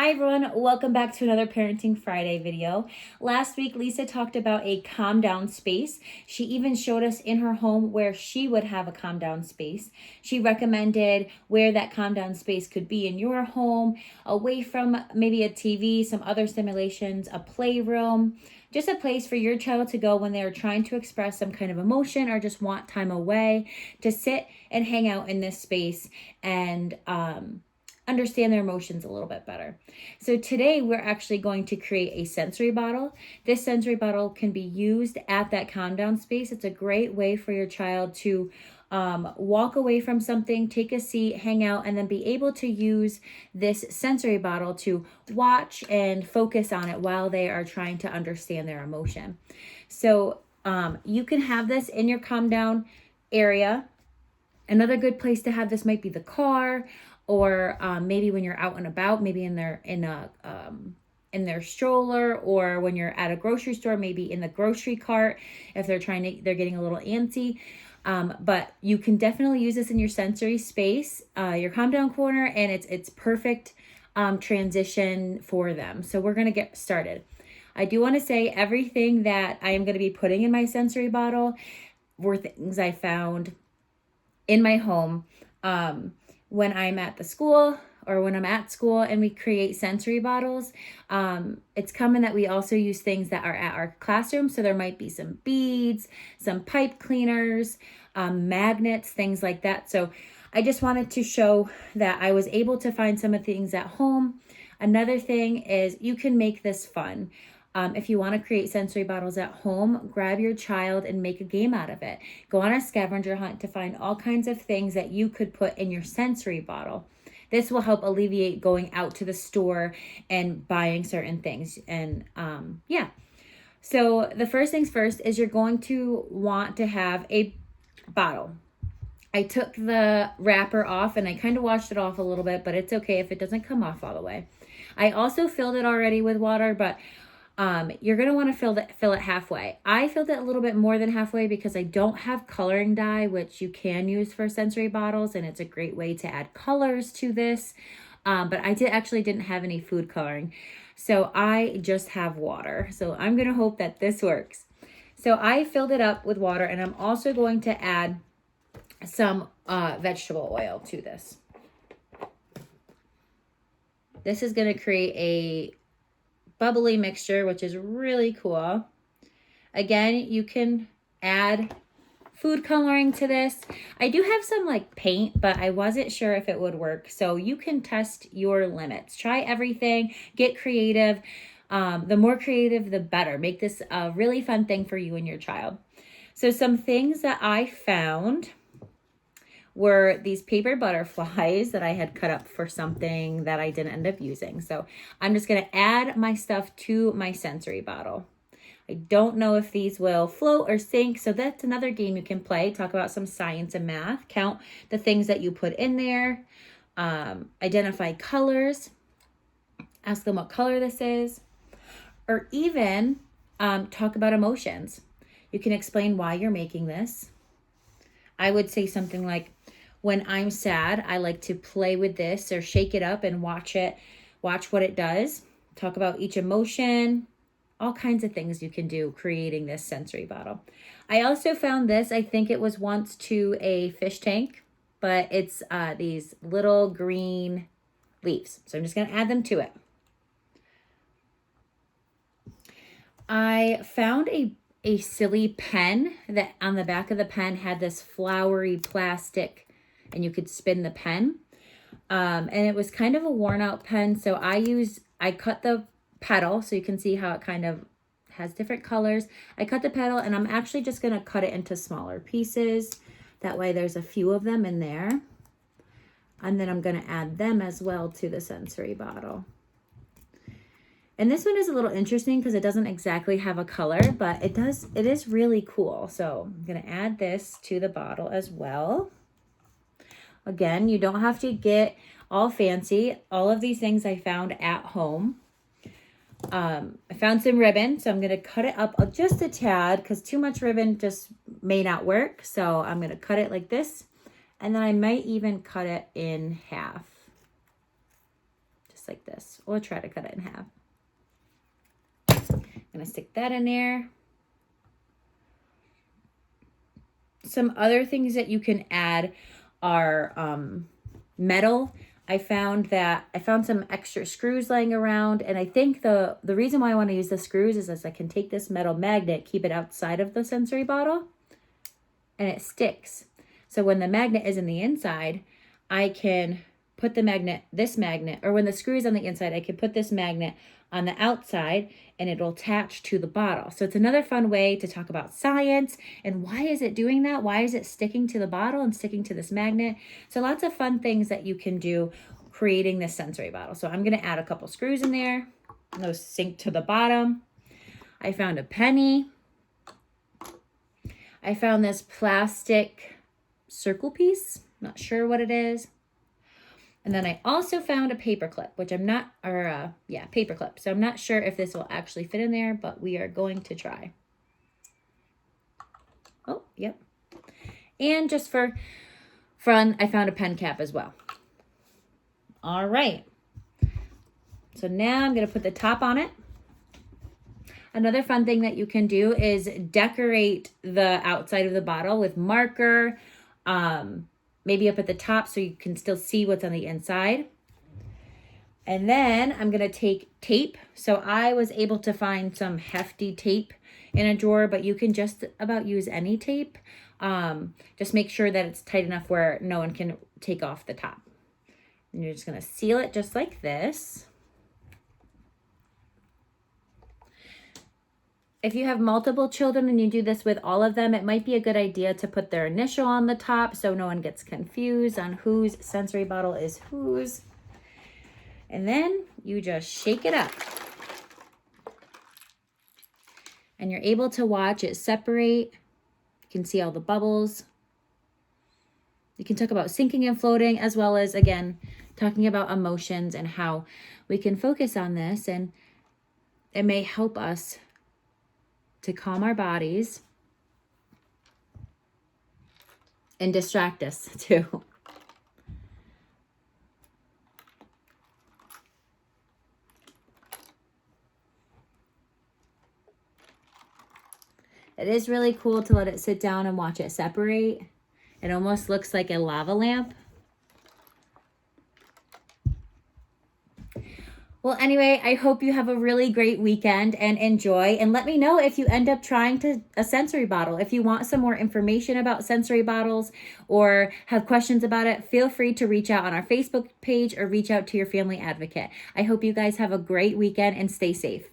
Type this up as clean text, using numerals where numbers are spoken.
Hi everyone, welcome back to another Parenting Friday video. Last week, Lisa talked about a calm down space. She even showed us in her home where she would have a calm down space. She recommended where that calm down space could be in your home, away from maybe a TV, some other stimulations, a playroom, just a place for your child to go when they're trying to express some kind of emotion or just want time away, to sit and hang out in this space and understand their emotions a little bit better. So today we're actually going to create a sensory bottle. This sensory bottle can be used at that calm down space. It's a great way for your child to walk away from something, take a seat, hang out, and then be able to use this sensory bottle to watch and focus on it while they are trying to understand their emotion. So you can have this in your calm down area. Another good place to have this might be the car, or maybe when you're out and about, maybe in their stroller, or when you're at a grocery store, maybe in the grocery cart if they're getting a little antsy. But you can definitely use this in your sensory space, your calm down corner, and it's perfect transition for them. So we're gonna get started. I do want to say everything that I am going to be putting in my sensory bottle were things I found in my home when I'm at the school or when I'm at school and we create sensory bottles. It's common that we also use things that are at our classroom. So there might be some beads, some pipe cleaners, magnets, things like that. So I just wanted to show that I was able to find some of the things at home. Another thing is you can make this fun. If you want to create sensory bottles at home, grab your child and make a game out of it. Go on a scavenger hunt to find all kinds of things that you could put in your sensory bottle. This will help alleviate going out to the store and buying certain things. And so the first things first is you're going to want to have a bottle. I took the wrapper off and I kind of washed it off a little bit, but it's okay if it doesn't come off all the way. I also filled it already with water, but you're going to want to fill it halfway. I filled it a little bit more than halfway because I don't have coloring dye, which you can use for sensory bottles, and it's a great way to add colors to this. But I didn't have any food coloring, so I just have water. So I'm going to hope that this works. So I filled it up with water, and I'm also going to add some vegetable oil to this. This is going to create a bubbly mixture, which is really cool. Again, you can add food coloring to this. I do have some like paint, but I wasn't sure if it would work. So you can test your limits. Try everything. Get creative. The more creative, the better. Make this a really fun thing for you and your child. So some things that I found were these paper butterflies that I had cut up for something that I didn't end up using. So I'm just going to add my stuff to my sensory bottle. I don't know if these will float or sink, so that's another game you can play. Talk about some science and math. Count the things that you put in there. Identify colors. Ask them what color this is. Or even talk about emotions. You can explain why you're making this. I would say something like, when I'm sad, I like to play with this or shake it up and watch what it does. Talk about each emotion, all kinds of things you can do creating this sensory bottle. I also found this, I think it was once to a fish tank, but it's these little green leaves. So I'm just going to add them to it. I found a silly pen that on the back of the pen had this flowery plastic and you could spin the pen. And it was kind of a worn out pen. So I cut the petal so you can see how it kind of has different colors. I cut the petal and I'm actually just going to cut it into smaller pieces. That way there's a few of them in there. And then I'm going to add them as well to the sensory bottle. And this one is a little interesting because it doesn't exactly have a color, but it is really cool. So I'm going to add this to the bottle as well. Again, you don't have to get all fancy. All of these things I found at home. I found some ribbon, so I'm going to cut it up just a tad because too much ribbon just may not work. So I'm going to cut it like this, and then I might even cut it in half. just like this, or try to cut it in half. I'm gonna stick that in there. Some other things that you can add are metal. I found some extra screws laying around, and I think the reason why I want to use the screws is as I can take this metal magnet, keep it outside of the sensory bottle, and it sticks. So when the magnet is in the inside, I can put the magnet, or when the screw is on the inside, I can put this magnet on the outside and it'll attach to the bottle. So it's another fun way to talk about science and why is it doing that? Why is it sticking to the bottle and sticking to this magnet? So lots of fun things that you can do creating this sensory bottle. So I'm gonna add a couple screws in there. Those sink to the bottom. I found a penny. I found this plastic circle piece. Not sure what it is. And then I also found a paper clip, which I'm not, paper clip. So I'm not sure if this will actually fit in there, but we are going to try. Oh, yep. And just for fun, I found a pen cap as well. All right. So now I'm going to put the top on it. Another fun thing that you can do is decorate the outside of the bottle with marker, maybe up at the top so you can still see what's on the inside. And then I'm going to take tape. So I was able to find some hefty tape in a drawer, but you can just about use any tape. Just make sure that it's tight enough where no one can take off the top. And you're just going to seal it just like this. If you have multiple children and you do this with all of them, it might be a good idea to put their initial on the top so no one gets confused on whose sensory bottle is whose. And then you just shake it up. And you're able to watch it separate. You can see all the bubbles. You can talk about sinking and floating, as well as, again, talking about emotions and how we can focus on this, and it may help us to calm our bodies and distract us too. It is really cool to let it sit down and watch it separate. It almost looks like a lava lamp. Well, anyway, I hope you have a really great weekend and enjoy. And let me know if you end up trying a sensory bottle. If you want some more information about sensory bottles or have questions about it, feel free to reach out on our Facebook page or reach out to your family advocate. I hope you guys have a great weekend and stay safe.